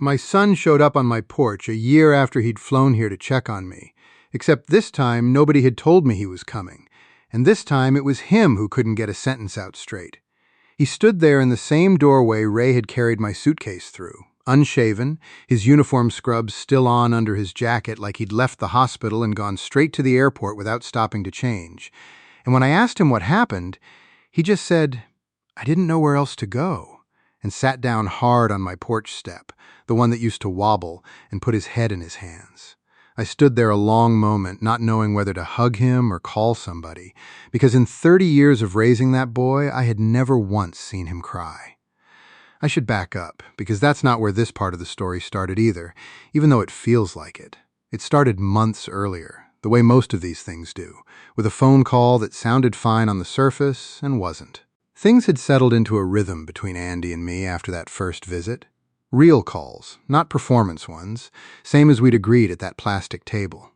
My son showed up on my porch a year after he'd flown here to check on me, except this time nobody had told me he was coming, and this time it was him who couldn't get a sentence out straight. He stood there in the same doorway Ray had carried my suitcase through, unshaven, his uniform scrubs still on under his jacket like he'd left the hospital and gone straight to the airport without stopping to change. And when I asked him what happened, he just said, "I didn't know where else to go," and sat down hard on my porch step, the one that used to wobble, and put his head in his hands. I stood there a long moment, not knowing whether to hug him or call somebody, because in 30 years of raising that boy, I had never once seen him cry. I should back up, because that's not where this part of the story started either, even though it feels like it. It started months earlier, the way most of these things do, with a phone call that sounded fine on the surface and wasn't. Things had settled into a rhythm between Andy and me after that first visit. Real calls, not performance ones, same as we'd agreed at that plastic table.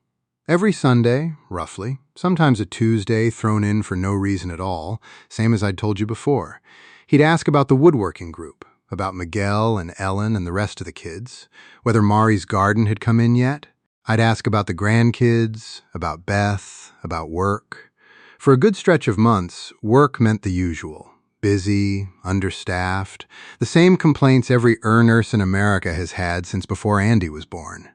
Every Sunday, roughly, sometimes a Tuesday thrown in for no reason at all, same as I'd told you before. He'd ask about the woodworking group, about Miguel and Ellen and the rest of the kids, whether Mari's garden had come in yet. I'd ask about the grandkids, about Beth, about work. For a good stretch of months, work meant the usual. Busy, understaffed, the same complaints every nurse in America has had since before Andy was born.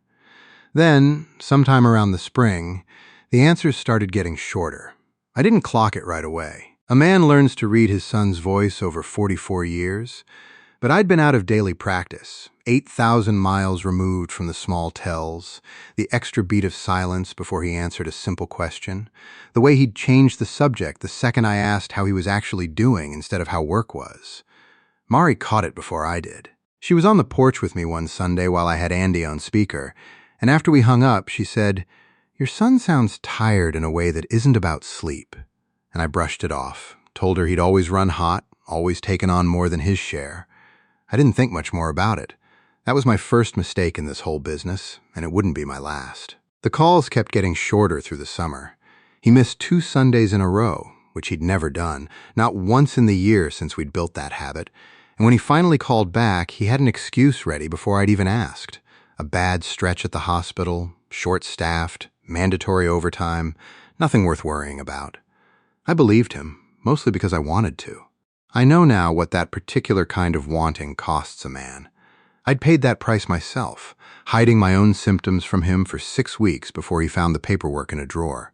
Then, sometime around the spring, the answers started getting shorter. I didn't clock it right away. A man learns to read his son's voice over 44 years, but I'd been out of daily practice, 8,000 miles removed from the small tells, the extra beat of silence before he answered a simple question, the way he'd changed the subject the second I asked how he was actually doing instead of how work was. Mari caught it before I did. She was on the porch with me one Sunday while I had Andy on speaker, and after we hung up, she said, "Your son sounds tired in a way that isn't about sleep." And I brushed it off, told her he'd always run hot, always taken on more than his share. I didn't think much more about it. That was my first mistake in this whole business, and it wouldn't be my last. The calls kept getting shorter through the summer. He missed 2 Sundays in a row, which he'd never done, not once in the year since we'd built that habit, and when he finally called back, he had an excuse ready before I'd even asked. A bad stretch at the hospital, short-staffed, mandatory overtime, nothing worth worrying about. I believed him, mostly because I wanted to. I know now what that particular kind of wanting costs a man. I'd paid that price myself, hiding my own symptoms from him for 6 weeks before he found the paperwork in a drawer.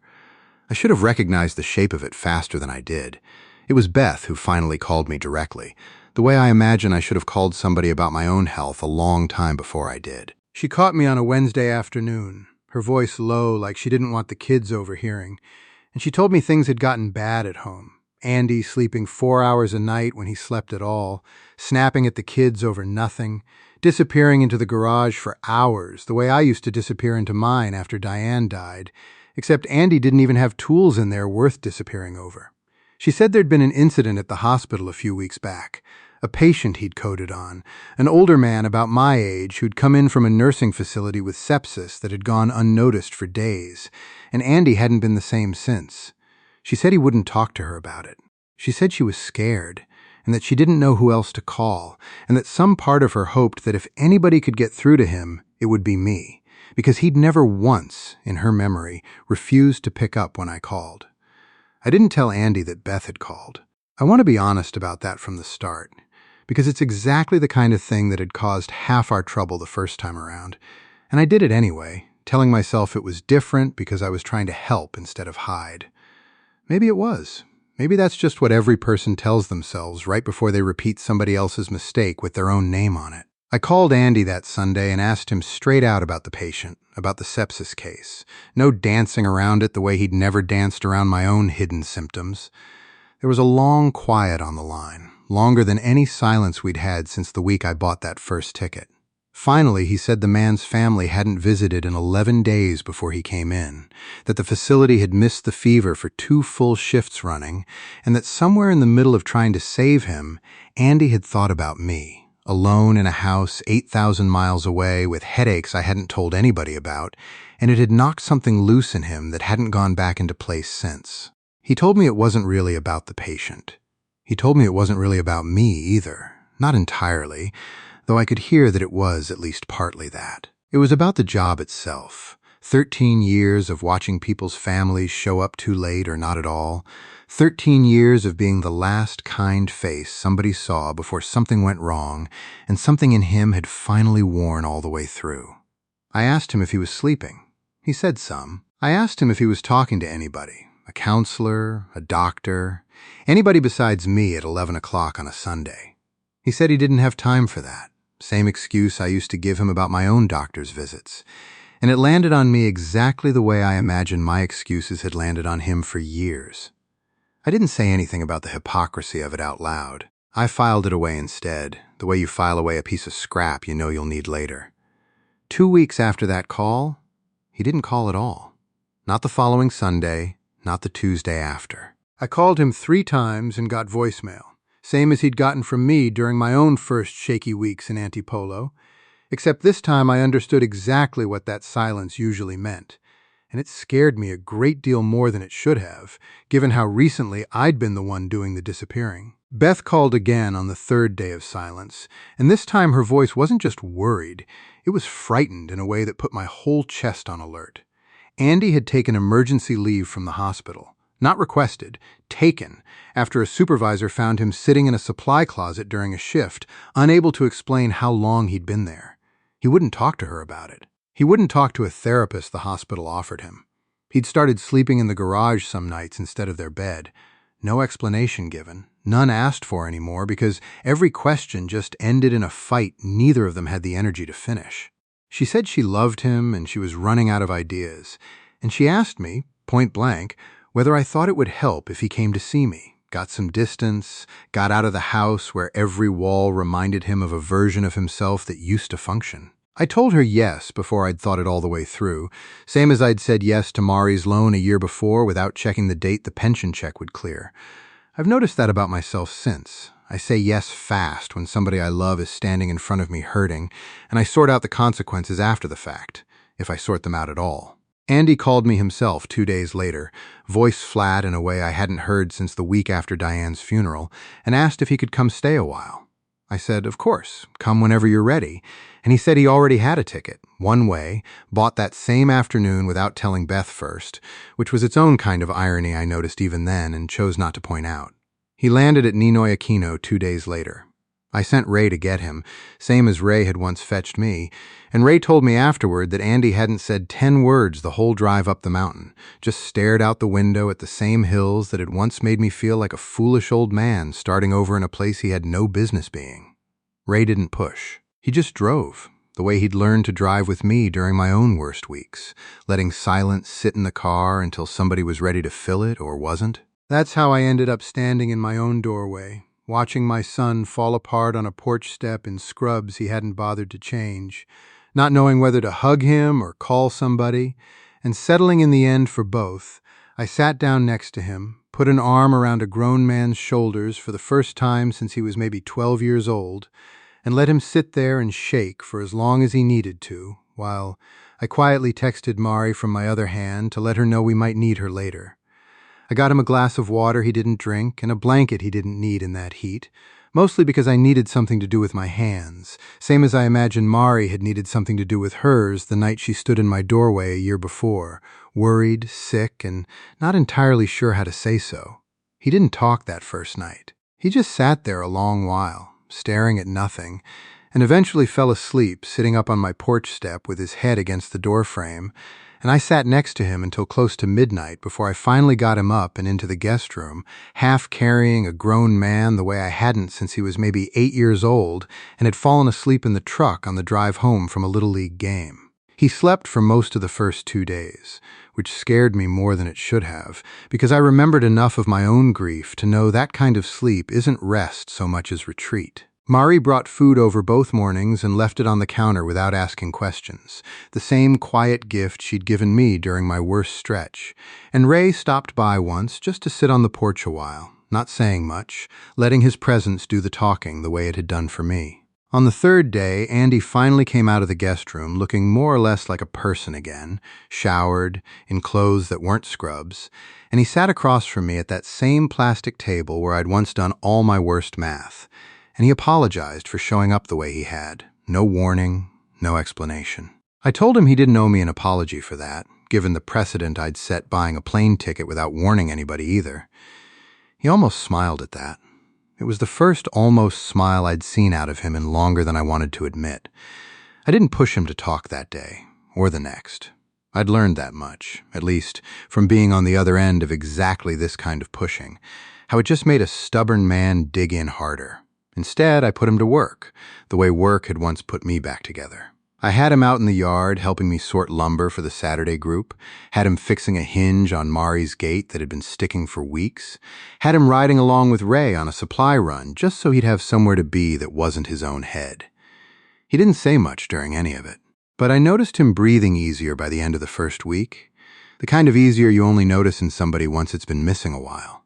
I should have recognized the shape of it faster than I did. It was Beth who finally called me directly, the way I imagine I should have called somebody about my own health a long time before I did. She caught me on a Wednesday afternoon, her voice low like she didn't want the kids overhearing, and she told me things had gotten bad at home. Andy sleeping 4 hours a night when he slept at all, snapping at the kids over nothing, disappearing into the garage for hours the way I used to disappear into mine after Diane died, except Andy didn't even have tools in there worth disappearing over. She said there'd been an incident at the hospital a few weeks back, a patient he'd coded on, an older man about my age who'd come in from a nursing facility with sepsis that had gone unnoticed for days, and Andy hadn't been the same since. She said he wouldn't talk to her about it. She said she was scared, and that she didn't know who else to call, and that some part of her hoped that if anybody could get through to him, it would be me, because he'd never once, in her memory, refused to pick up when I called. I didn't tell Andy that Beth had called. I want to be honest about that from the start, because it's exactly the kind of thing that had caused half our trouble the first time around, and I did it anyway, telling myself it was different because I was trying to help instead of hide. Maybe it was. Maybe that's just what every person tells themselves right before they repeat somebody else's mistake with their own name on it. I called Andy that Sunday and asked him straight out about the patient, about the sepsis case. No dancing around it the way he'd never danced around my own hidden symptoms. There was a long quiet on the line, longer than any silence we'd had since the week I bought that first ticket. Finally, he said the man's family hadn't visited in 11 days before he came in, that the facility had missed the fever for 2 full shifts running, and that somewhere in the middle of trying to save him, Andy had thought about me, alone in a house 8,000 miles away with headaches I hadn't told anybody about, and it had knocked something loose in him that hadn't gone back into place since. He told me it wasn't really about the patient. He told me it wasn't really about me either, not entirely, though I could hear that it was at least partly that. It was about the job itself. 13 years of watching people's families show up too late or not at all. 13 years of being the last kind face somebody saw before something went wrong, and something in him had finally worn all the way through. I asked him if he was sleeping. He said some. I asked him if he was talking to anybody, a counselor, a doctor, anybody besides me at 11 o'clock on a Sunday. He said he didn't have time for that. Same excuse I used to give him about my own doctor's visits. And it landed on me exactly the way I imagined my excuses had landed on him for years. I didn't say anything about the hypocrisy of it out loud. I filed it away instead, the way you file away a piece of scrap you know you'll need later. 2 weeks after that call, he didn't call at all. Not the following Sunday, not the Tuesday after. I called him 3 times and got voicemail, same as he'd gotten from me during my own first shaky weeks in Antipolo, except this time I understood exactly what that silence usually meant, and it scared me a great deal more than it should have, given how recently I'd been the one doing the disappearing. Beth called again on the 3rd day of silence, and this time her voice wasn't just worried, it was frightened in a way that put my whole chest on alert. Andy had taken emergency leave from the hospital. Not requested, taken, after a supervisor found him sitting in a supply closet during a shift, unable to explain how long he'd been there. He wouldn't talk to her about it. He wouldn't talk to a therapist the hospital offered him. He'd started sleeping in the garage some nights instead of their bed. No explanation given, none asked for anymore because every question just ended in a fight neither of them had the energy to finish. She said she loved him and she was running out of ideas, and she asked me, point blank, whether I thought it would help if he came to see me, got some distance, got out of the house where every wall reminded him of a version of himself that used to function. I told her yes before I'd thought it all the way through, same as I'd said yes to Mari's loan a year before without checking the date the pension check would clear. I've noticed that about myself since. I say yes fast when somebody I love is standing in front of me hurting, and I sort out the consequences after the fact, if I sort them out at all. Andy called me himself 2 days later, voice flat in a way I hadn't heard since the week after Diane's funeral, and asked if he could come stay a while. I said, of course, come whenever you're ready, and he said he already had a ticket, one way, bought that same afternoon without telling Beth first, which was its own kind of irony I noticed even then and chose not to point out. He landed at Ninoy Aquino 2 days later. I sent Ray to get him, same as Ray had once fetched me, and Ray told me afterward that Andy hadn't said 10 words the whole drive up the mountain, just stared out the window at the same hills that had once made me feel like a foolish old man starting over in a place he had no business being. Ray didn't push. He just drove, the way he'd learned to drive with me during my own worst weeks, letting silence sit in the car until somebody was ready to fill it or wasn't. That's how I ended up standing in my own doorway, watching my son fall apart on a porch step in scrubs he hadn't bothered to change, not knowing whether to hug him or call somebody, and settling in the end for both. I sat down next to him, put an arm around a grown man's shoulders for the first time since he was maybe 12 years old, and let him sit there and shake for as long as he needed to, while I quietly texted Mari from my other hand to let her know we might need her later. I got him a glass of water he didn't drink and a blanket he didn't need in that heat, mostly because I needed something to do with my hands, same as I imagine Mari had needed something to do with hers the night she stood in my doorway a year before, worried, sick, and not entirely sure how to say so. He didn't talk that first night. He just sat there a long while, staring at nothing, and eventually fell asleep sitting up on my porch step with his head against the doorframe, and I sat next to him until close to midnight before I finally got him up and into the guest room, half carrying a grown man the way I hadn't since he was maybe 8 years old and had fallen asleep in the truck on the drive home from a Little League game. He slept for most of the first 2 days, which scared me more than it should have, because I remembered enough of my own grief to know that kind of sleep isn't rest so much as retreat. Mari brought food over both mornings and left it on the counter without asking questions, the same quiet gift she'd given me during my worst stretch, and Ray stopped by once just to sit on the porch a while, not saying much, letting his presence do the talking the way it had done for me. On the 3rd day, Andy finally came out of the guest room looking more or less like a person again, showered, in clothes that weren't scrubs, and he sat across from me at that same plastic table where I'd once done all my worst math. and he apologized for showing up the way he had. No warning, no explanation. I told him he didn't owe me an apology for that, given the precedent I'd set buying a plane ticket without warning anybody either. He almost smiled at that. It was the first almost smile I'd seen out of him in longer than I wanted to admit. I didn't push him to talk that day, or the next. I'd learned that much, at least from being on the other end of exactly this kind of pushing, how it just made a stubborn man dig in harder. Instead, I put him to work, the way work had once put me back together. I had him out in the yard helping me sort lumber for the Saturday group, had him fixing a hinge on Mari's gate that had been sticking for weeks, had him riding along with Ray on a supply run just so he'd have somewhere to be that wasn't his own head. He didn't say much during any of it, but I noticed him breathing easier by the end of the first week, the kind of easier you only notice in somebody once it's been missing a while.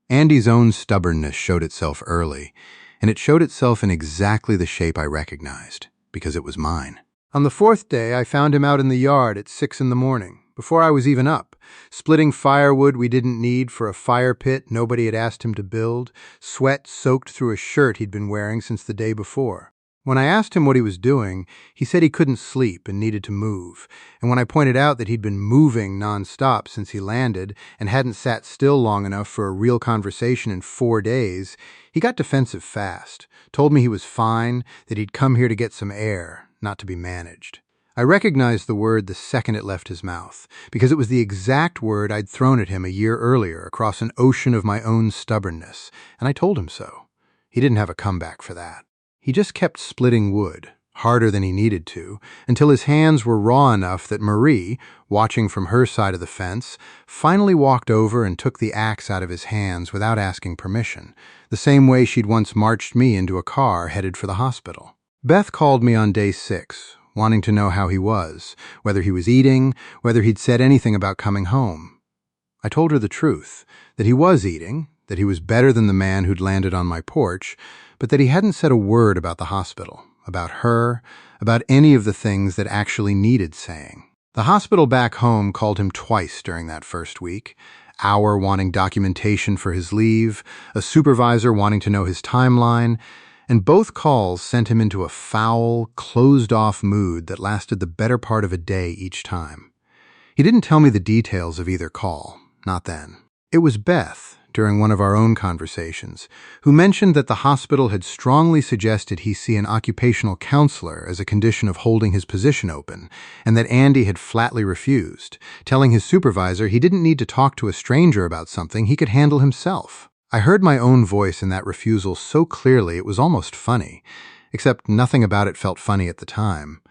Andy's own stubbornness showed itself early, and it showed itself in exactly the shape I recognized, because it was mine. On the fourth day, I found him out in the yard at 6 a.m, before I was even up, splitting firewood we didn't need for a fire pit nobody had asked him to build, sweat soaked through a shirt he'd been wearing since the day before. When I asked him what he was doing, he said he couldn't sleep and needed to move, and when I pointed out that he'd been moving nonstop since he landed and hadn't sat still long enough for a real conversation in 4 days, he got defensive fast, told me he was fine, that he'd come here to get some air, not to be managed. I recognized the word the second it left his mouth, because it was the exact word I'd thrown at him a year earlier across an ocean of my own stubbornness, and I told him so. He didn't have a comeback for that. He just kept splitting wood, harder than he needed to, until his hands were raw enough that Marie, watching from her side of the fence, finally walked over and took the axe out of his hands without asking permission, the same way she'd once marched me into a car headed for the hospital. Beth called me on day 6, wanting to know how he was, whether he was eating, whether he'd said anything about coming home. I told her the truth, that he was eating, that he was better than the man who'd landed on my porch, but that he hadn't said a word about the hospital, about her, about any of the things that actually needed saying. The hospital back home called him twice during that first week, Hour wanting documentation for his leave, a supervisor wanting to know his timeline, and both calls sent him into a foul, closed-off mood that lasted the better part of a day each time. He didn't tell me the details of either call, not then. It was Beth, during one of our own conversations, who mentioned that the hospital had strongly suggested he see an occupational counselor as a condition of holding his position open, and that Andy had flatly refused, telling his supervisor he didn't need to talk to a stranger about something he could handle himself. I heard my own voice in that refusal so clearly it was almost funny, except nothing about it felt funny at the time.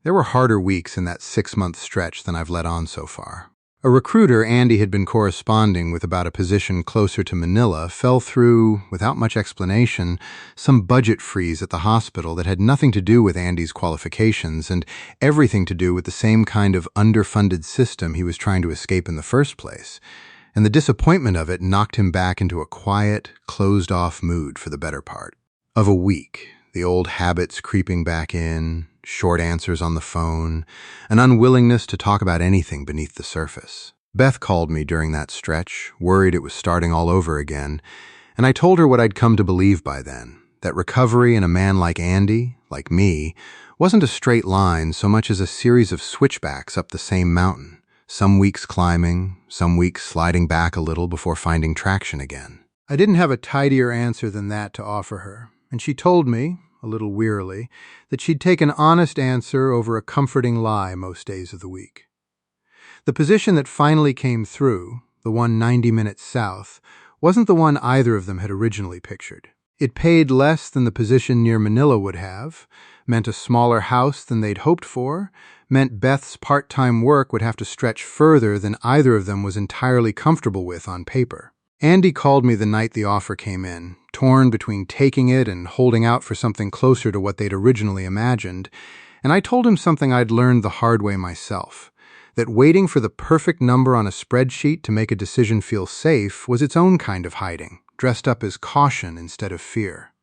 There were harder weeks in that 6-month stretch than I've let on so far. A recruiter Andy had been corresponding with about a position closer to Manila fell through, without much explanation, some budget freeze at the hospital that had nothing to do with Andy's qualifications and everything to do with the same kind of underfunded system he was trying to escape in the first place. And the disappointment of it knocked him back into a quiet, closed-off mood for the better part of a week, the old habits creeping back in, short answers on the phone, an unwillingness to talk about anything beneath the surface. Beth called me during that stretch, worried it was starting all over again, and I told her what I'd come to believe by then, that recovery in a man like Andy, like me, wasn't a straight line so much as a series of switchbacks up the same mountain. Some weeks climbing, some weeks sliding back a little before finding traction again. I didn't have a tidier answer than that to offer her, and she told me, a little wearily, that she'd take an honest answer over a comforting lie most days of the week. The position that finally came through, the one 90 minutes south, wasn't the one either of them had originally pictured. It paid less than the position near Manila would have, meant a smaller house than they'd hoped for, meant Beth's part-time work would have to stretch further than either of them was entirely comfortable with on paper. Andy called me the night the offer came in, torn between taking it and holding out for something closer to what they'd originally imagined, and I told him something I'd learned the hard way myself, that waiting for the perfect number on a spreadsheet to make a decision feel safe was its own kind of hiding, dressed up as caution instead of fear.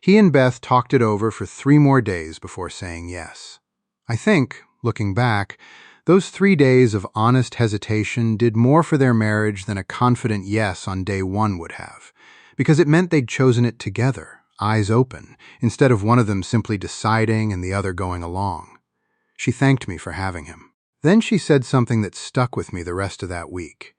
He and Beth talked it over for 3 more days before saying yes. I think, looking back, those 3 days of honest hesitation did more for their marriage than a confident yes on day 1 would have, because it meant they'd chosen it together, eyes open, instead of one of them simply deciding and the other going along. She thanked me for having him. Then she said something that stuck with me the rest of that week,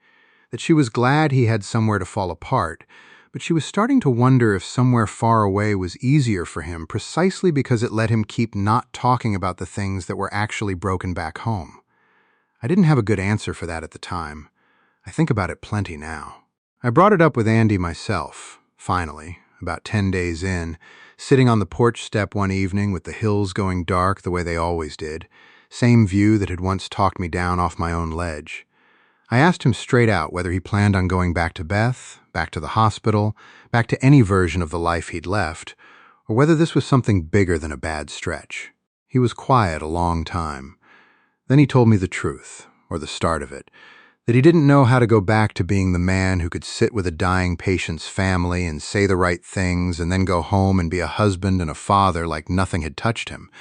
that she was glad he had somewhere to fall apart, but she was starting to wonder if somewhere far away was easier for him precisely because it let him keep not talking about the things that were actually broken back home. I didn't have a good answer for that at the time. I think about it plenty now. I brought it up with Andy myself, finally, about 10 days in, sitting on the porch step one evening with the hills going dark the way they always did, same view that had once talked me down off my own ledge. I asked him straight out whether he planned on going back to Beth, back to the hospital, back to any version of the life he'd left, or whether this was something bigger than a bad stretch. He was quiet a long time. Then he told me the truth, or the start of it, that he didn't know how to go back to being the man who could sit with a dying patient's family and say the right things and then go home and be a husband and a father like nothing had touched him,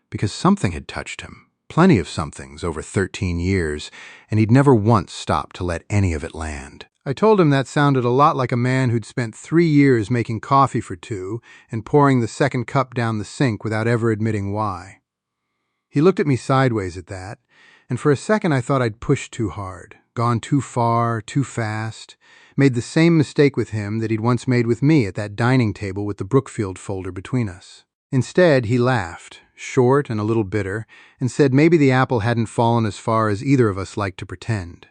because something had touched him. Plenty of somethings over 13 years, and he'd never once stopped to let any of it land. I told him that sounded a lot like a man who'd spent 3 years making coffee for two and pouring the second cup down the sink without ever admitting why. He looked at me sideways at that, and for a second I thought I'd pushed too hard, gone too far, too fast, made the same mistake with him that he'd once made with me at that dining table with the Brookfield folder between us. Instead, he laughed, short and a little bitter, and said maybe the apple hadn't fallen as far as either of us liked to pretend.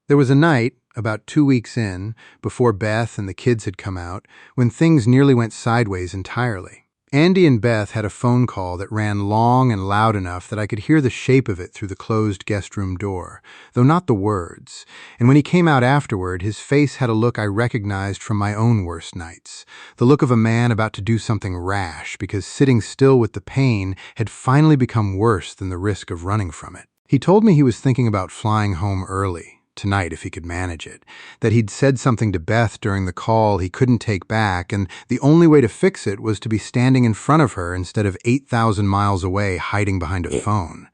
There was a night, about 2 weeks in, before Beth and the kids had come out, when things nearly went sideways entirely. Andy and Beth had a phone call that ran long and loud enough that I could hear the shape of it through the closed guest room door, though not the words, and when he came out afterward, his face had a look I recognized from my own worst nights, the look of a man about to do something rash because sitting still with the pain had finally become worse than the risk of running from it. He told me he was thinking about flying home early, tonight if he could manage it, that he'd said something to Beth during the call he couldn't take back, and the only way to fix it was to be standing in front of her instead of 8,000 miles away hiding behind a phone.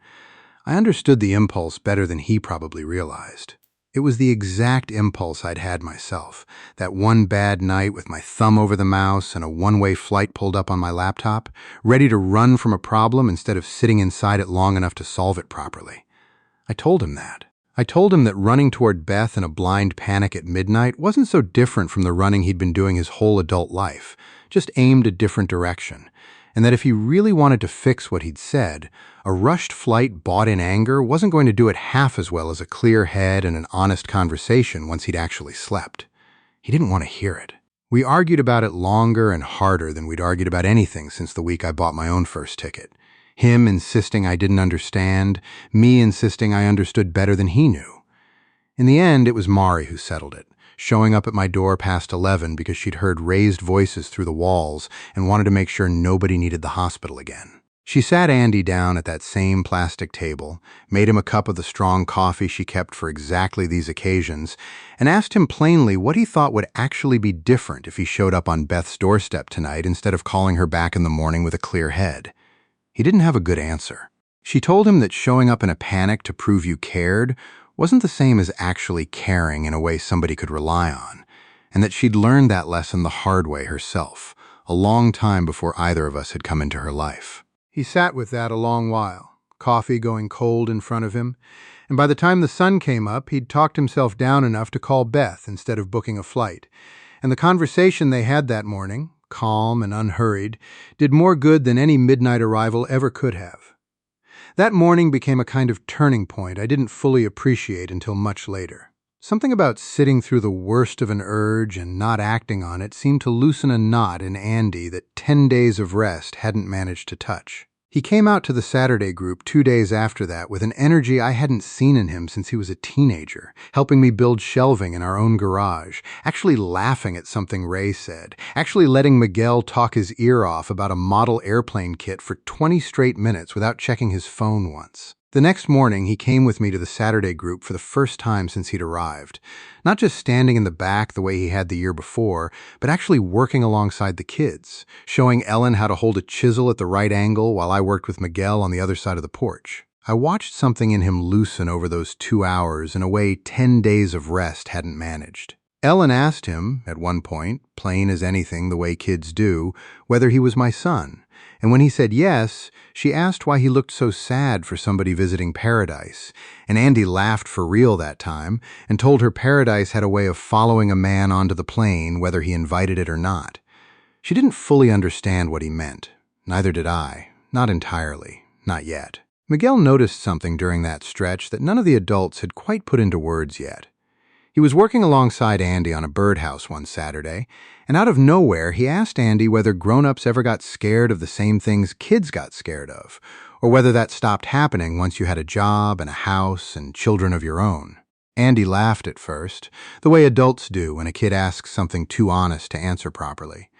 I understood the impulse better than he probably realized. It was the exact impulse I'd had myself, that one bad night with my thumb over the mouse and a one-way flight pulled up on my laptop, ready to run from a problem instead of sitting inside it long enough to solve it properly. I told him that. I told him that running toward Beth in a blind panic at midnight wasn't so different from the running he'd been doing his whole adult life, just aimed a different direction, and that if he really wanted to fix what he'd said, a rushed flight bought in anger wasn't going to do it half as well as a clear head and an honest conversation once he'd actually slept. He didn't want to hear it. We argued about it longer and harder than we'd argued about anything since the week I bought my own first ticket. Him insisting I didn't understand, me insisting I understood better than he knew. In the end, it was Mari who settled it, showing up at my door past 11 because she'd heard raised voices through the walls and wanted to make sure nobody needed the hospital again. She sat Andy down at that same plastic table, made him a cup of the strong coffee she kept for exactly these occasions, and asked him plainly what he thought would actually be different if he showed up on Beth's doorstep tonight instead of calling her back in the morning with a clear head. He didn't have a good answer. She told him that showing up in a panic to prove you cared wasn't the same as actually caring in a way somebody could rely on, and that she'd learned that lesson the hard way herself, a long time before either of us had come into her life. He sat with that a long while, coffee going cold in front of him, and by the time the sun came up, he'd talked himself down enough to call Beth instead of booking a flight, and the conversation they had that morning, calm and unhurried, did more good than any midnight arrival ever could have. That morning became a kind of turning point I didn't fully appreciate until much later. Something about sitting through the worst of an urge and not acting on it seemed to loosen a knot in Andy that 10 days of rest hadn't managed to touch. He came out to the Saturday group 2 days after that with an energy I hadn't seen in him since he was a teenager, helping me build shelving in our own garage, actually laughing at something Ray said, actually letting Miguel talk his ear off about a model airplane kit for 20 straight minutes without checking his phone once. The next morning, he came with me to the Saturday group for the first time since he'd arrived, not just standing in the back the way he had the year before, but actually working alongside the kids, showing Ellen how to hold a chisel at the right angle while I worked with Miguel on the other side of the porch. I watched something in him loosen over those 2 hours in a way 10 days of rest hadn't managed. Ellen asked him, at one point, plain as anything the way kids do, whether he was my son. And when he said yes, she asked why he looked so sad for somebody visiting Paradise. And Andy laughed for real that time and told her Paradise had a way of following a man onto the plane whether he invited it or not. She didn't fully understand what he meant. Neither did I. Not entirely. Not yet. Miguel noticed something during that stretch that none of the adults had quite put into words yet. He was working alongside Andy on a birdhouse one Saturday, and out of nowhere he asked Andy whether grown-ups ever got scared of the same things kids got scared of, or whether that stopped happening once you had a job and a house and children of your own. Andy laughed at first, the way adults do when a kid asks something too honest to answer properly.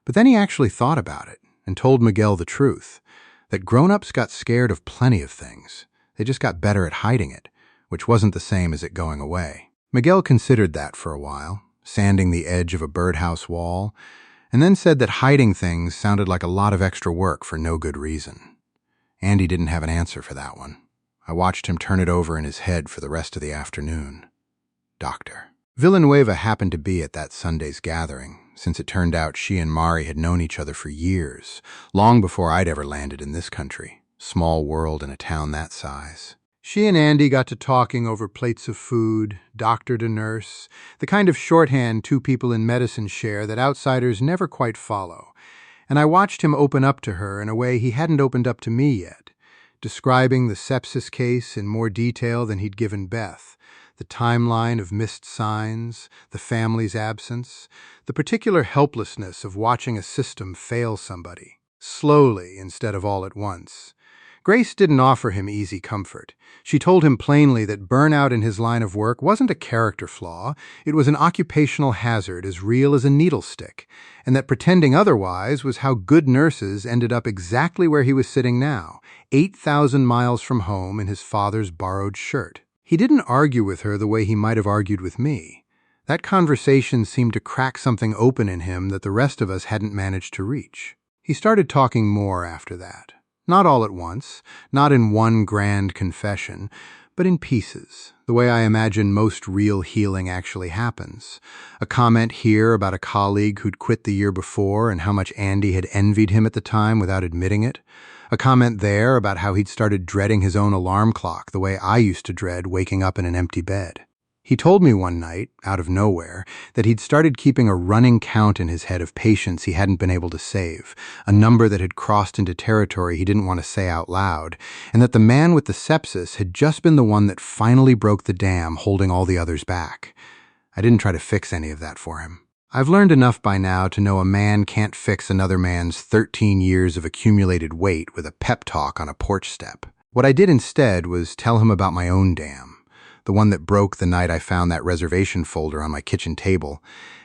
But then he actually thought about it and told Miguel the truth, that grown-ups got scared of plenty of things. They just got better at hiding it, which wasn't the same as it going away. Miguel considered that for a while, sanding the edge of a birdhouse wall, and then said that hiding things sounded like a lot of extra work for no good reason. Andy didn't have an answer for that one. I watched him turn it over in his head for the rest of the afternoon. Doctor. Villanueva happened to be at that Sunday's gathering, since it turned out she and Mari had known each other for years, long before I'd ever landed in this country. Small world in a town that size. She and Andy got to talking over plates of food, doctor to nurse, the kind of shorthand two people in medicine share that outsiders never quite follow. And I watched him open up to her in a way he hadn't opened up to me yet, describing the sepsis case in more detail than he'd given Beth, the timeline of missed signs, the family's absence, the particular helplessness of watching a system fail somebody, slowly instead of all at once. Grace didn't offer him easy comfort. She told him plainly that burnout in his line of work wasn't a character flaw, it was an occupational hazard as real as a needle stick, and that pretending otherwise was how good nurses ended up exactly where he was sitting now, 8,000 miles from home in his father's borrowed shirt. He didn't argue with her the way he might have argued with me. That conversation seemed to crack something open in him that the rest of us hadn't managed to reach. He started talking more after that. Not all at once, not in one grand confession, but in pieces, the way I imagine most real healing actually happens. A comment here about a colleague who'd quit the year before and how much Andy had envied him at the time without admitting it. A comment there about how he'd started dreading his own alarm clock the way I used to dread waking up in an empty bed. He told me one night, out of nowhere, that he'd started keeping a running count in his head of patients he hadn't been able to save, a number that had crossed into territory he didn't want to say out loud, and that the man with the sepsis had just been the one that finally broke the dam holding all the others back. I didn't try to fix any of that for him. I've learned enough by now to know a man can't fix another man's 13 years of accumulated weight with a pep talk on a porch step. What I did instead was tell him about my own dam, the one that broke the night I found that reservation folder on my kitchen table,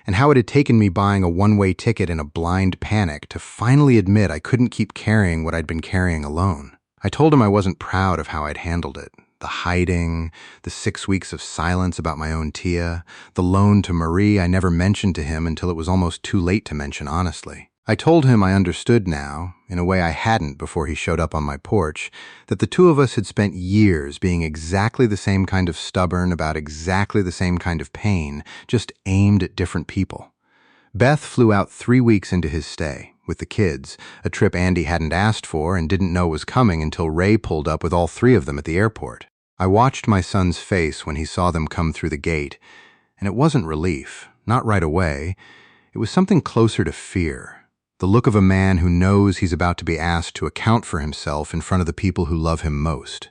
and how it had taken me buying a one-way ticket in a blind panic to finally admit I couldn't keep carrying what I'd been carrying alone. I told him I wasn't proud of how I'd handled it. The hiding, the 6 weeks of silence about my own Tia, the loan to Marie I never mentioned to him until it was almost too late to mention honestly. I told him I understood now, in a way I hadn't before he showed up on my porch, that the two of us had spent years being exactly the same kind of stubborn about exactly the same kind of pain, just aimed at different people. Beth flew out 3 weeks into his stay, with the kids, a trip Andy hadn't asked for and didn't know was coming until Ray pulled up with all 3 of them at the airport. I watched my son's face when he saw them come through the gate, and it wasn't relief, not right away. It was something closer to fear. The look of a man who knows he's about to be asked to account for himself in front of the people who love him most.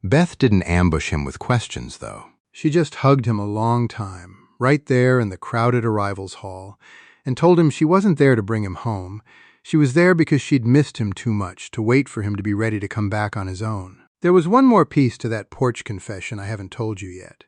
Beth didn't ambush him with questions, though. She just hugged him a long time, right there in the crowded arrivals hall, and told him she wasn't there to bring him home. She was there because she'd missed him too much to wait for him to be ready to come back on his own. There was one more piece to that porch confession I haven't told you yet.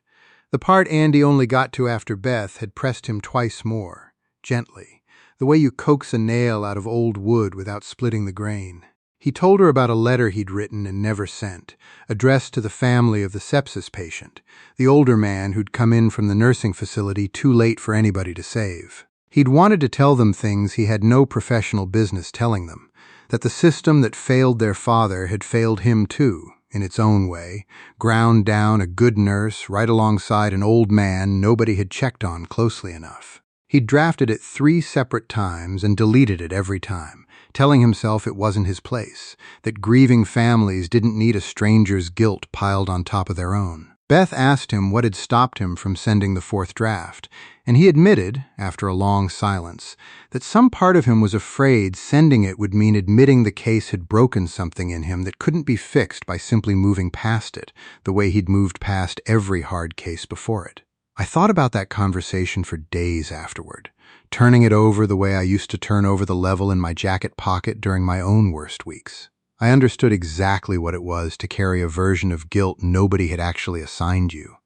The part Andy only got to after Beth had pressed him twice more, gently, the way you coax a nail out of old wood without splitting the grain. He told her about a letter he'd written and never sent, addressed to the family of the sepsis patient, the older man who'd come in from the nursing facility too late for anybody to save. He'd wanted to tell them things he had no professional business telling them, that the system that failed their father had failed him too, in its own way, ground down a good nurse right alongside an old man nobody had checked on closely enough. He'd drafted it 3 separate times and deleted it every time, telling himself it wasn't his place, that grieving families didn't need a stranger's guilt piled on top of their own. Beth asked him what had stopped him from sending the 4th draft, and he admitted, after a long silence, that some part of him was afraid sending it would mean admitting the case had broken something in him that couldn't be fixed by simply moving past it, the way he'd moved past every hard case before it. I thought about that conversation for days afterward, turning it over the way I used to turn over the level in my jacket pocket during my own worst weeks. I understood exactly what it was to carry a version of guilt nobody had actually assigned you.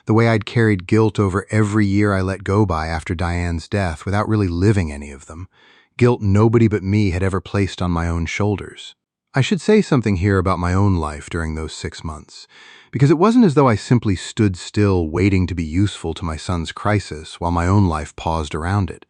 The way I'd carried guilt over every year I let go by after Diane's death without really living any of them. Guilt nobody but me had ever placed on my own shoulders. I should say something here about my own life during those 6 months, because it wasn't as though I simply stood still waiting to be useful to my son's crisis while my own life paused around it.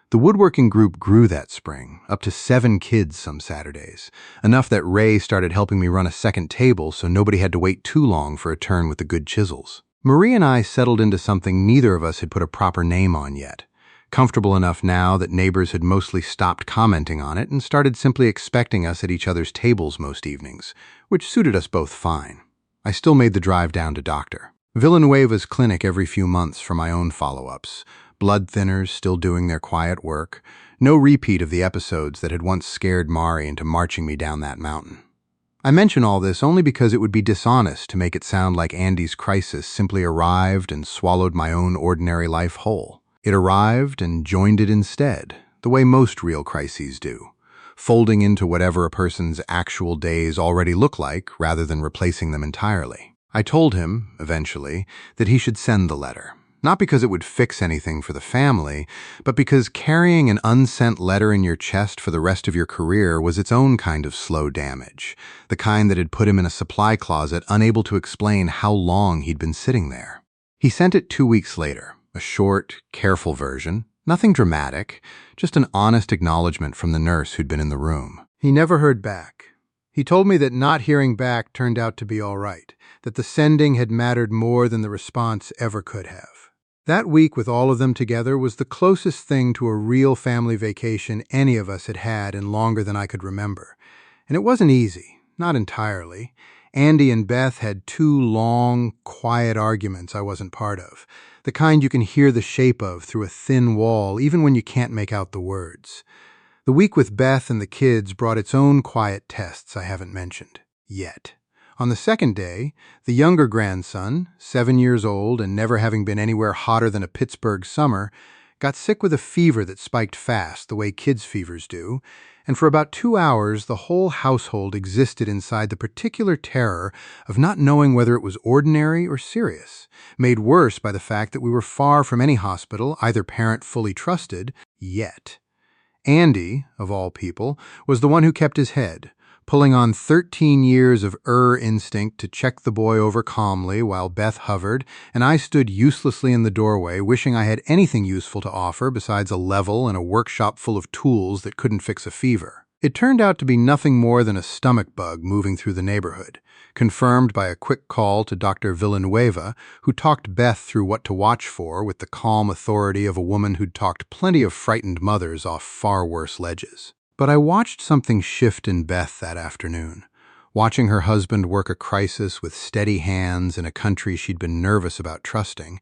The woodworking group grew that spring, up to 7 kids some Saturdays, enough that Ray started helping me run a second table so nobody had to wait too long for a turn with the good chisels. Marie and I settled into something neither of us had put a proper name on yet, comfortable enough now that neighbors had mostly stopped commenting on it and started simply expecting us at each other's tables most evenings, which suited us both fine. I still made the drive down to Dr. Villanueva's clinic every few months for my own follow-ups, blood thinners still doing their quiet work, no repeat of the episodes that had once scared Mari into marching me down that mountain. I mention all this only because it would be dishonest to make it sound like Andy's crisis simply arrived and swallowed my own ordinary life whole. It arrived and joined it instead, the way most real crises do, folding into whatever a person's actual days already look like rather than replacing them entirely. I told him, eventually, that he should send the letter. Not because it would fix anything for the family, but because carrying an unsent letter in your chest for the rest of your career was its own kind of slow damage, the kind that had put him in a supply closet unable to explain how long he'd been sitting there. He sent it 2 weeks later, a short, careful version, nothing dramatic, just an honest acknowledgement from the nurse who'd been in the room. He never heard back. He told me that not hearing back turned out to be all right, that the sending had mattered more than the response ever could have. That week with all of them together was the closest thing to a real family vacation any of us had had in longer than I could remember. And it wasn't easy, not entirely. Andy and Beth had 2 long, quiet arguments I wasn't part of, the kind you can hear the shape of through a thin wall even when you can't make out the words. The week with Beth and the kids brought its own quiet tests I haven't mentioned yet. On the second day, the younger grandson, 7 years old and never having been anywhere hotter than a Pittsburgh summer, got sick with a fever that spiked fast the way kids' fevers do, and for about 2 hours the whole household existed inside the particular terror of not knowing whether it was ordinary or serious, made worse by the fact that we were far from any hospital either parent fully trusted yet. Andy, of all people, was the one who kept his head, pulling on 13 years of instinct to check the boy over calmly while Beth hovered, and I stood uselessly in the doorway wishing I had anything useful to offer besides a level and a workshop full of tools that couldn't fix a fever. It turned out to be nothing more than a stomach bug moving through the neighborhood, confirmed by a quick call to Dr. Villanueva, who talked Beth through what to watch for with the calm authority of a woman who'd talked plenty of frightened mothers off far worse ledges. But I watched something shift in Beth that afternoon, watching her husband work a crisis with steady hands in a country she'd been nervous about trusting,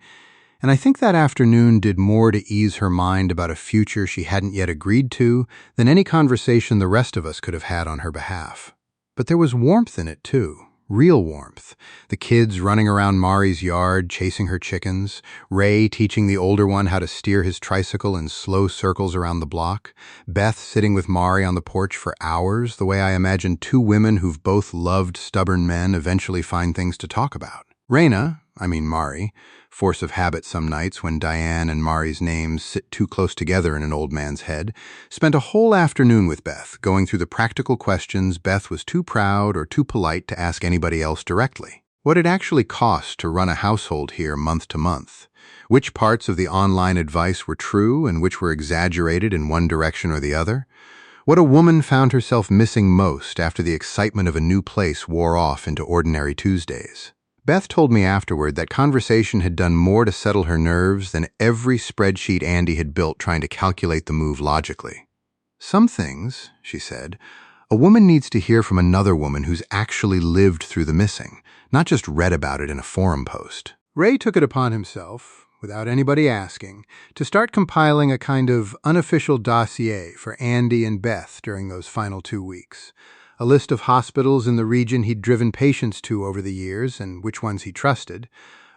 and I think that afternoon did more to ease her mind about a future she hadn't yet agreed to than any conversation the rest of us could have had on her behalf. But there was warmth in it, too. Real warmth. The kids running around Mari's yard, chasing her chickens, Ray teaching the older one how to steer his tricycle in slow circles around the block, Beth sitting with Mari on the porch for hours, the way I imagine 2 women who've both loved stubborn men eventually find things to talk about. Mari, force of habit some nights when Diane and Mari's names sit too close together in an old man's head, spent a whole afternoon with Beth, going through the practical questions Beth was too proud or too polite to ask anybody else directly. What it actually cost to run a household here month to month. Which parts of the online advice were true and which were exaggerated in one direction or the other. What a woman found herself missing most after the excitement of a new place wore off into ordinary Tuesdays. Beth told me afterward that conversation had done more to settle her nerves than every spreadsheet Andy had built trying to calculate the move logically. Some things, she said, a woman needs to hear from another woman who's actually lived through the missing, not just read about it in a forum post. Ray took it upon himself, without anybody asking, to start compiling a kind of unofficial dossier for Andy and Beth during those final 2 weeks. A list of hospitals in the region he'd driven patients to over the years and which ones he trusted.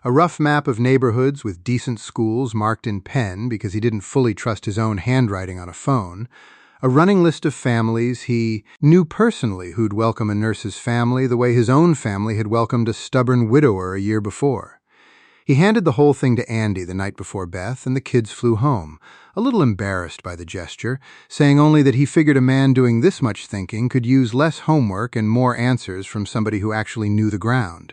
A rough map of neighborhoods with decent schools marked in pen because he didn't fully trust his own handwriting on a phone. A running list of families he knew personally who'd welcome a nurse's family the way his own family had welcomed a stubborn widower a year before. He handed the whole thing to Andy the night before Beth, and the kids flew home, a little embarrassed by the gesture, saying only that he figured a man doing this much thinking could use less homework and more answers from somebody who actually knew the ground.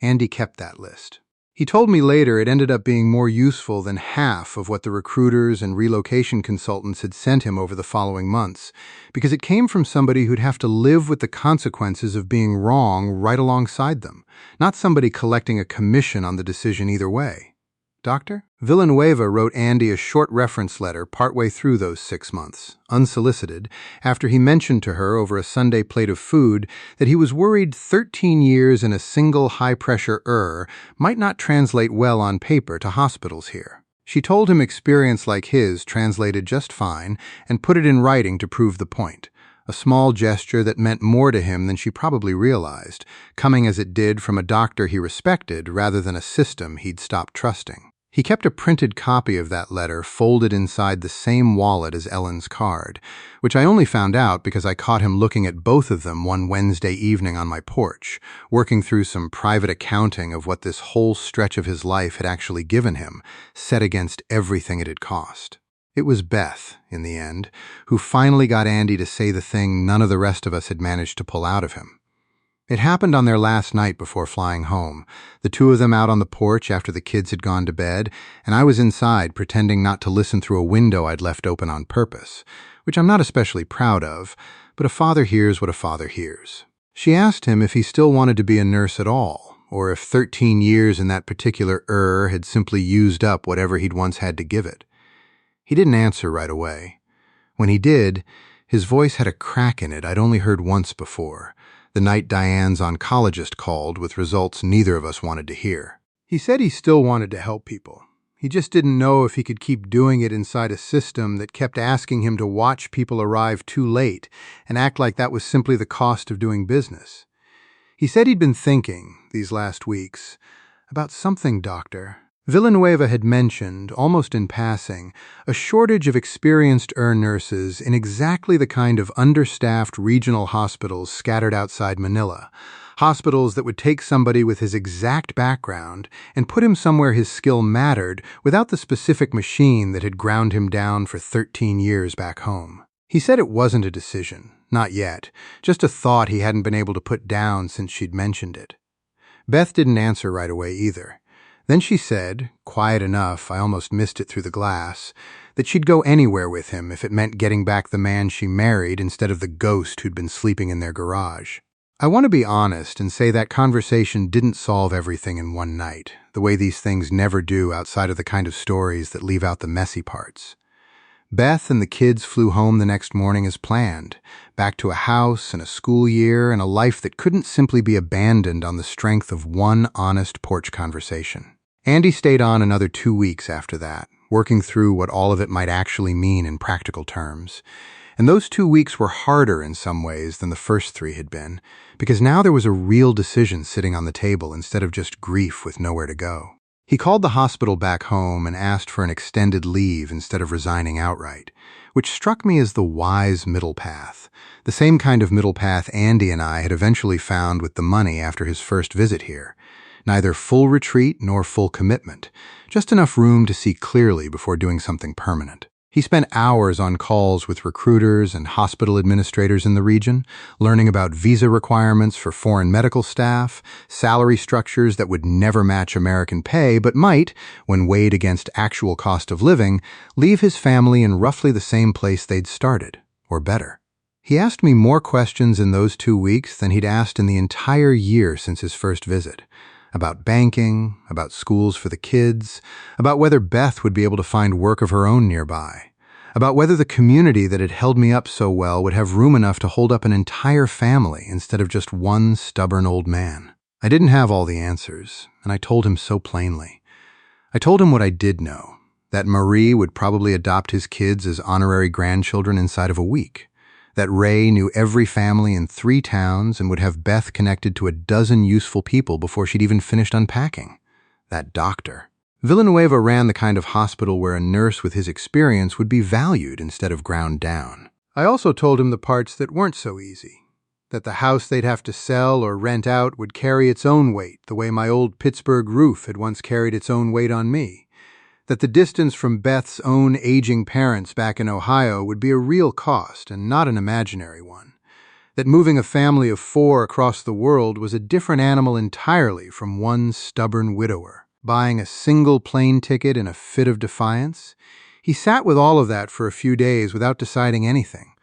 Andy kept that list. He told me later it ended up being more useful than half of what the recruiters and relocation consultants had sent him over the following months, because it came from somebody who'd have to live with the consequences of being wrong right alongside them, not somebody collecting a commission on the decision either way. Doctor? Villanueva wrote Andy a short reference letter partway through those 6 months, unsolicited, after he mentioned to her over a Sunday plate of food that he was worried 13 years in a single high-pressure might not translate well on paper to hospitals here. She told him experience like his translated just fine and put it in writing to prove the point. A small gesture that meant more to him than she probably realized, coming as it did from a doctor he respected rather than a system he'd stopped trusting. He kept a printed copy of that letter folded inside the same wallet as Ellen's card, which I only found out because I caught him looking at both of them one Wednesday evening on my porch, working through some private accounting of what this whole stretch of his life had actually given him, set against everything it had cost. It was Beth, in the end, who finally got Andy to say the thing none of the rest of us had managed to pull out of him. It happened on their last night before flying home, the two of them out on the porch after the kids had gone to bed, and I was inside pretending not to listen through a window I'd left open on purpose, which I'm not especially proud of, but a father hears what a father hears. She asked him if he still wanted to be a nurse at all, or if 13 years in that particular had simply used up whatever he'd once had to give it. He didn't answer right away. When he did, his voice had a crack in it I'd only heard once before, the night Diane's oncologist called with results neither of us wanted to hear. He said he still wanted to help people. He just didn't know if he could keep doing it inside a system that kept asking him to watch people arrive too late and act like that was simply the cost of doing business. He said he'd been thinking, these last weeks, about something, doctor. Villanueva had mentioned, almost in passing, a shortage of experienced nurses in exactly the kind of understaffed regional hospitals scattered outside Manila, hospitals that would take somebody with his exact background and put him somewhere his skill mattered without the specific machine that had ground him down for 13 years back home. He said it wasn't a decision, not yet, just a thought he hadn't been able to put down since she'd mentioned it. Beth didn't answer right away either. Then she said, quiet enough I almost missed it through the glass, that she'd go anywhere with him if it meant getting back the man she married instead of the ghost who'd been sleeping in their garage. I want to be honest and say that conversation didn't solve everything in one night, the way these things never do outside of the kind of stories that leave out the messy parts. Beth and the kids flew home the next morning as planned, back to a house and a school year and a life that couldn't simply be abandoned on the strength of one honest porch conversation. Andy stayed on another 2 weeks after that, working through what all of it might actually mean in practical terms. And those 2 weeks were harder in some ways than the first 3 had been, because now there was a real decision sitting on the table instead of just grief with nowhere to go. He called the hospital back home and asked for an extended leave instead of resigning outright, which struck me as the wise middle path, the same kind of middle path Andy and I had eventually found with the money after his first visit here. Neither full retreat nor full commitment, just enough room to see clearly before doing something permanent. He spent hours on calls with recruiters and hospital administrators in the region, learning about visa requirements for foreign medical staff, salary structures that would never match American pay but might, when weighed against actual cost of living, leave his family in roughly the same place they'd started, or better. He asked me more questions in those 2 weeks than he'd asked in the entire year since his first visit. About banking, about schools for the kids, about whether Beth would be able to find work of her own nearby, about whether the community that had held me up so well would have room enough to hold up an entire family instead of just one stubborn old man. I didn't have all the answers, and I told him so plainly. I told him what I did know, that Marie would probably adopt his kids as honorary grandchildren inside of a week, that Ray knew every family in 3 towns and would have Beth connected to a dozen useful people before she'd even finished unpacking. That doctor. Villanueva ran the kind of hospital where a nurse with his experience would be valued instead of ground down. I also told him the parts that weren't so easy, that the house they'd have to sell or rent out would carry its own weight the way my old Pittsburgh roof had once carried its own weight on me, that the distance from Beth's own aging parents back in Ohio would be a real cost and not an imaginary one, that moving a family of 4 across the world was a different animal entirely from one stubborn widower, buying a single plane ticket in a fit of defiance. He sat with all of that for a few days without deciding anything,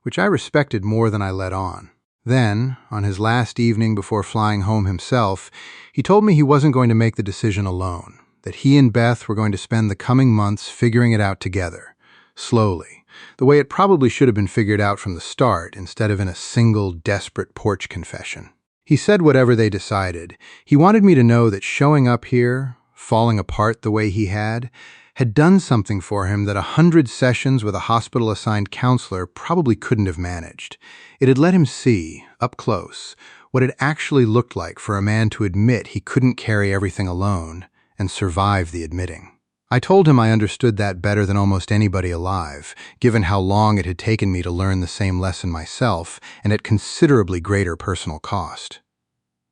which I respected more than I let on. Then, on his last evening before flying home himself, he told me he wasn't going to make the decision alone, that he and Beth were going to spend the coming months figuring it out together, slowly, the way it probably should have been figured out from the start instead of in a single, desperate porch confession. He said whatever they decided, he wanted me to know that showing up here, falling apart the way he had done something for him that 100 sessions with a hospital-assigned counselor probably couldn't have managed. It had let him see, up close, what it actually looked like for a man to admit he couldn't carry everything alone and survive the admitting. I told him I understood that better than almost anybody alive, given how long it had taken me to learn the same lesson myself and at considerably greater personal cost.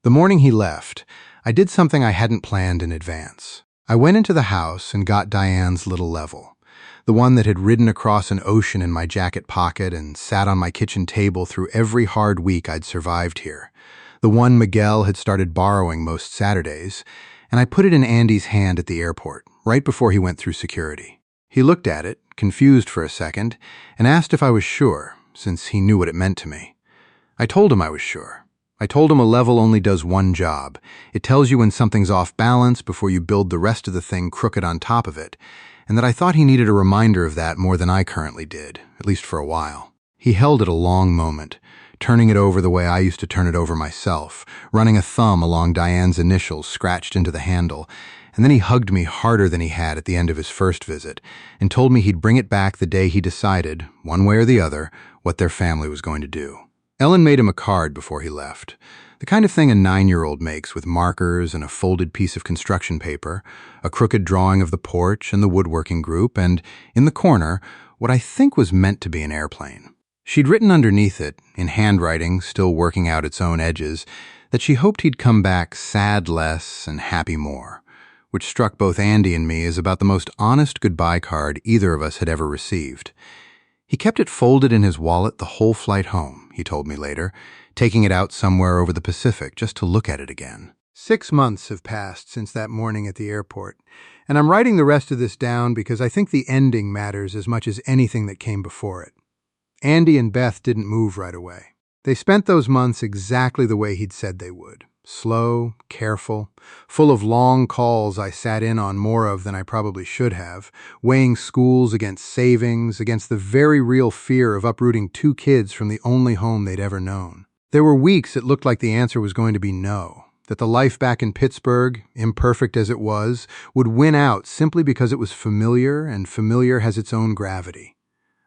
The morning he left, I did something I hadn't planned in advance. I went into the house and got Diane's little level, the one that had ridden across an ocean in my jacket pocket and sat on my kitchen table through every hard week I'd survived here, the one Miguel had started borrowing most Saturdays, and I put it in Andy's hand at the airport, right before he went through security. He looked at it, confused for a second, and asked if I was sure, since he knew what it meant to me. I told him I was sure. I told him a level only does one job. It tells you when something's off balance before you build the rest of the thing crooked on top of it, and that I thought he needed a reminder of that more than I currently did, at least for a while. He held it a long moment, turning it over the way I used to turn it over myself, running a thumb along Diane's initials scratched into the handle, and then he hugged me harder than he had at the end of his first visit, and told me he'd bring it back the day he decided, one way or the other, what their family was going to do. Ellen made him a card before he left, the kind of thing a 9-year-old makes with markers and a folded piece of construction paper, a crooked drawing of the porch and the woodworking group, and, in the corner, what I think was meant to be an airplane. She'd written underneath it, in handwriting still working out its own edges, that she hoped he'd come back sad less and happy more, which struck both Andy and me as about the most honest goodbye card either of us had ever received. He kept it folded in his wallet the whole flight home, he told me later, taking it out somewhere over the Pacific just to look at it again. 6 months have passed since that morning at the airport, and I'm writing the rest of this down because I think the ending matters as much as anything that came before it. Andy and Beth didn't move right away. They spent those months exactly the way he'd said they would. Slow, careful, full of long calls I sat in on more of than I probably should have, weighing schools against savings, against the very real fear of uprooting 2 kids from the only home they'd ever known. There were weeks it looked like the answer was going to be no, that the life back in Pittsburgh, imperfect as it was, would win out simply because it was familiar, and familiar has its own gravity.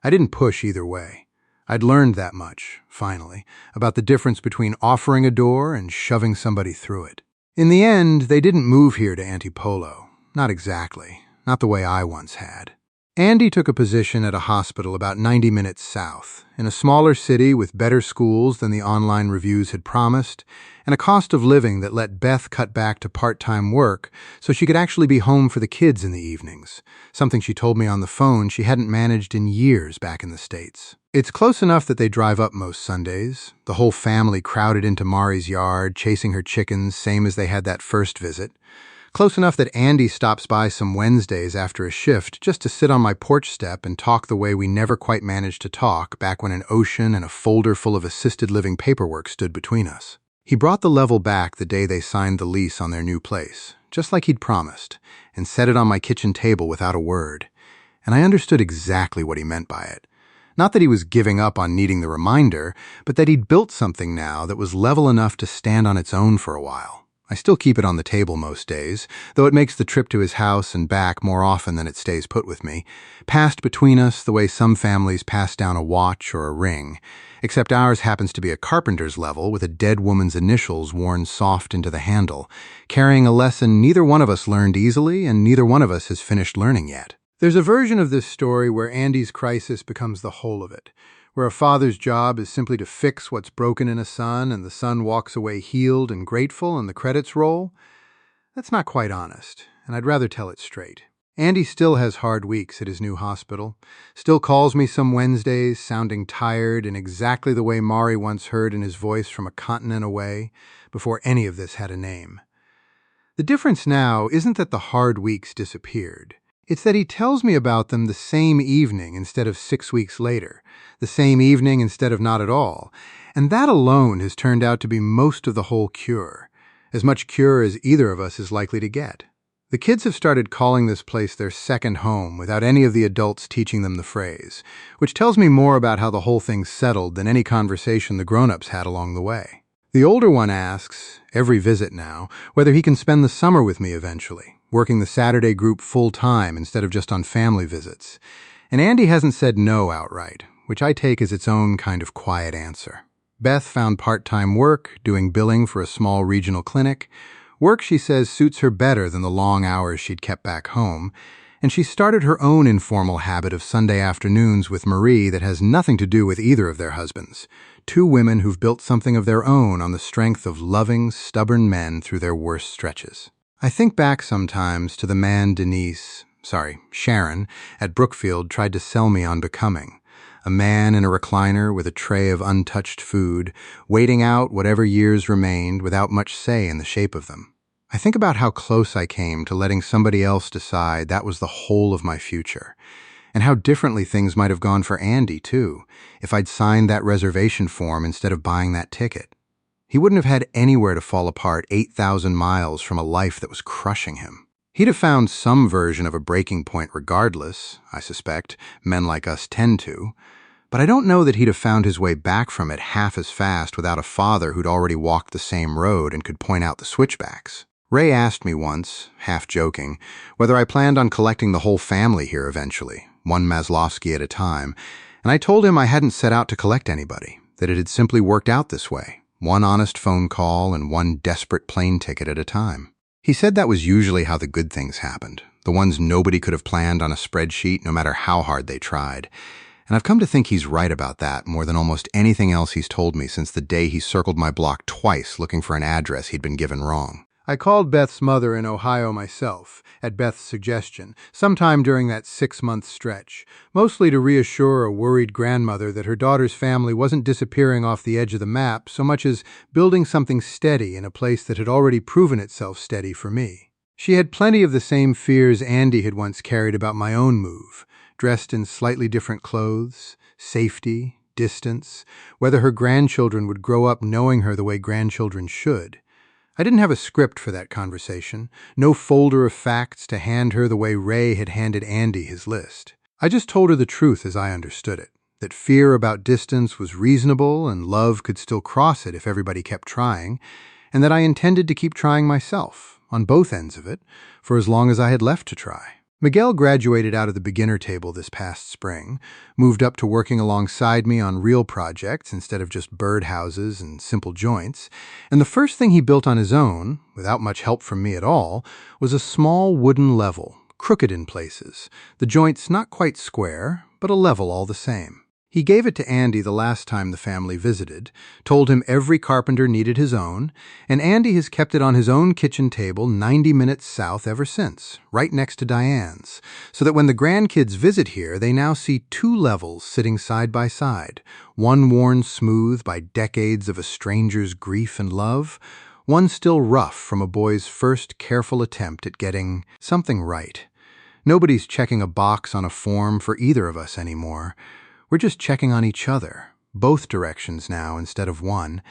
I didn't push either way. I'd learned that much, finally, about the difference between offering a door and shoving somebody through it. In the end, they didn't move here to Antipolo. Not exactly. Not the way I once had. Andy took a position at a hospital about 90 minutes south, in a smaller city with better schools than the online reviews had promised, and a cost of living that let Beth cut back to part-time work so she could actually be home for the kids in the evenings, something she told me on the phone she hadn't managed in years back in the States. It's close enough that they drive up most Sundays, the whole family crowded into Mari's yard, chasing her chickens, same as they had that first visit. Close enough that Andy stops by some Wednesdays after a shift just to sit on my porch step and talk the way we never quite managed to talk back when an ocean and a folder full of assisted living paperwork stood between us. He brought the level back the day they signed the lease on their new place, just like he'd promised, and set it on my kitchen table without a word. And I understood exactly what he meant by it. Not that he was giving up on needing the reminder, but that he'd built something now that was level enough to stand on its own for a while. I still keep it on the table most days, though it makes the trip to his house and back more often than it stays put with me, passed between us the way some families pass down a watch or a ring, except ours happens to be a carpenter's level with a dead woman's initials worn soft into the handle, carrying a lesson neither one of us learned easily and neither one of us has finished learning yet. There's a version of this story where Andy's crisis becomes the whole of it, where a father's job is simply to fix what's broken in a son and the son walks away healed and grateful and the credits roll. That's not quite honest, and I'd rather tell it straight. Andy still has hard weeks at his new hospital, still calls me some Wednesdays sounding tired in exactly the way Mari once heard in his voice from a continent away, before any of this had a name. The difference now isn't that the hard weeks disappeared. It's that he tells me about them the same evening instead of 6 weeks later, the same evening instead of not at all, and that alone has turned out to be most of the whole cure, as much cure as either of us is likely to get. The kids have started calling this place their second home without any of the adults teaching them the phrase, which tells me more about how the whole thing's settled than any conversation the grown-ups had along the way. The older one asks, every visit now, whether he can spend the summer with me eventually, working the Saturday group full-time instead of just on family visits. And Andy hasn't said no outright, which I take as its own kind of quiet answer. Beth found part-time work, doing billing for a small regional clinic, work she says suits her better than the long hours she'd kept back home, and she started her own informal habit of Sunday afternoons with Marie that has nothing to do with either of their husbands. Two women who've built something of their own on the strength of loving, stubborn men through their worst stretches. I think back sometimes to the man Sharon, at Brookfield tried to sell me on becoming. A man in a recliner with a tray of untouched food, waiting out whatever years remained without much say in the shape of them. I think about how close I came to letting somebody else decide that was the whole of my future, and how differently things might have gone for Andy, too, if I'd signed that reservation form instead of buying that ticket. He wouldn't have had anywhere to fall apart 8,000 miles from a life that was crushing him. He'd have found some version of a breaking point regardless, I suspect, men like us tend to, but I don't know that he'd have found his way back from it half as fast without a father who'd already walked the same road and could point out the switchbacks. Ray asked me once, half joking, whether I planned on collecting the whole family here eventually, one Maslowski at a time, and I told him I hadn't set out to collect anybody, that it had simply worked out this way, one honest phone call and one desperate plane ticket at a time. He said that was usually how the good things happened, the ones nobody could have planned on a spreadsheet no matter how hard they tried. And I've come to think he's right about that more than almost anything else he's told me since the day he circled my block twice looking for an address he'd been given wrong. I called Beth's mother in Ohio myself, at Beth's suggestion, sometime during that 6-month stretch, mostly to reassure a worried grandmother that her daughter's family wasn't disappearing off the edge of the map so much as building something steady in a place that had already proven itself steady for me. She had plenty of the same fears Andy had once carried about my own move, dressed in slightly different clothes, safety, distance, whether her grandchildren would grow up knowing her the way grandchildren should. I didn't have a script for that conversation, no folder of facts to hand her the way Ray had handed Andy his list. I just told her the truth as I understood it, that fear about distance was reasonable and love could still cross it if everybody kept trying, and that I intended to keep trying myself, on both ends of it, for as long as I had left to try. Miguel graduated out of the beginner table this past spring, moved up to working alongside me on real projects instead of just birdhouses and simple joints, and the first thing he built on his own, without much help from me at all, was a small wooden level, crooked in places, the joints not quite square, but a level all the same. He gave it to Andy the last time the family visited, told him every carpenter needed his own, and Andy has kept it on his own kitchen table 90 minutes south ever since, right next to Diane's, so that when the grandkids visit here, they now see two levels sitting side by side, one worn smooth by decades of a stranger's grief and love, one still rough from a boy's first careful attempt at getting something right. Nobody's checking a box on a form for either of us anymore. We're just checking on each other, both directions now instead of one,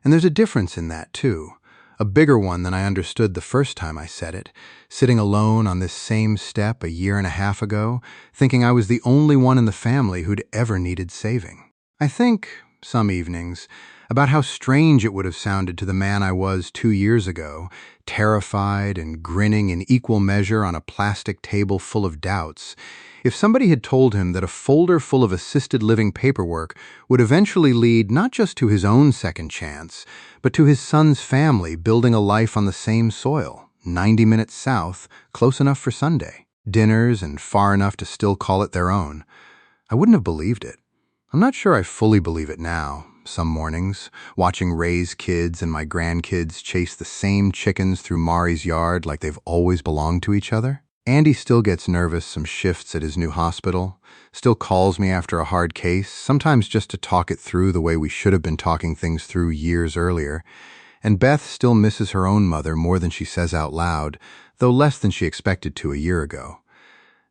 and there's a difference in that too. A bigger one than I understood the first time I said it, sitting alone on this same step a year and a half ago, thinking I was the only one in the family who'd ever needed saving. I think, some evenings, about how strange it would have sounded to the man I was 2 years ago, terrified and grinning in equal measure on a plastic table full of doubts, if somebody had told him that a folder full of assisted living paperwork would eventually lead not just to his own second chance, but to his son's family building a life on the same soil, 90 minutes south, close enough for Sunday, dinners, and far enough to still call it their own. I wouldn't have believed it. I'm not sure I fully believe it now. Some mornings, watching Ray's kids and my grandkids chase the same chickens through Mari's yard like they've always belonged to each other. Andy still gets nervous some shifts at his new hospital, still calls me after a hard case, sometimes just to talk it through the way we should have been talking things through years earlier. And Beth still misses her own mother more than she says out loud, though less than she expected to a year ago.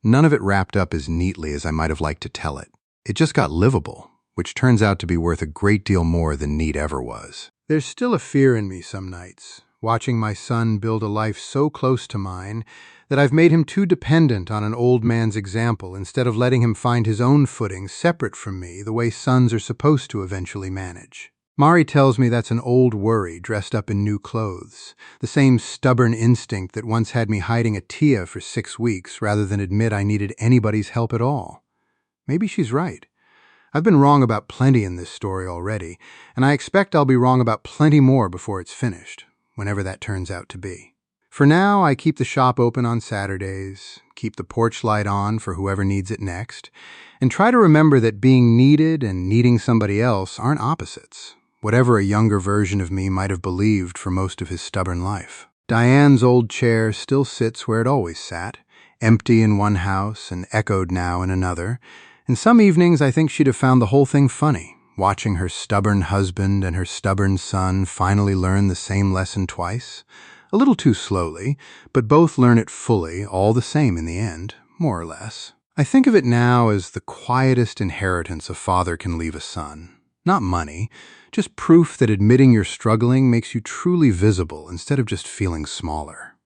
None of it wrapped up as neatly as I might have liked to tell it. It just got livable, which turns out to be worth a great deal more than neat ever was. There's still a fear in me some nights, watching my son build a life so close to mine that I've made him too dependent on an old man's example instead of letting him find his own footing separate from me the way sons are supposed to eventually manage. Mari tells me that's an old worry dressed up in new clothes, the same stubborn instinct that once had me hiding a Tia for 6 weeks rather than admit I needed anybody's help at all. Maybe she's right. I've been wrong about plenty in this story already, and I expect I'll be wrong about plenty more before it's finished, whenever that turns out to be. For now, I keep the shop open on Saturdays, keep the porch light on for whoever needs it next, and try to remember that being needed and needing somebody else aren't opposites, whatever a younger version of me might have believed for most of his stubborn life. Diane's old chair still sits where it always sat, empty in one house and echoed now in another, and some evenings I think she'd have found the whole thing funny, watching her stubborn husband and her stubborn son finally learn the same lesson twice. A little too slowly, but both learn it fully, all the same in the end, more or less. I think of it now as the quietest inheritance a father can leave a son. Not money, just proof that admitting you're struggling makes you truly visible instead of just feeling smaller.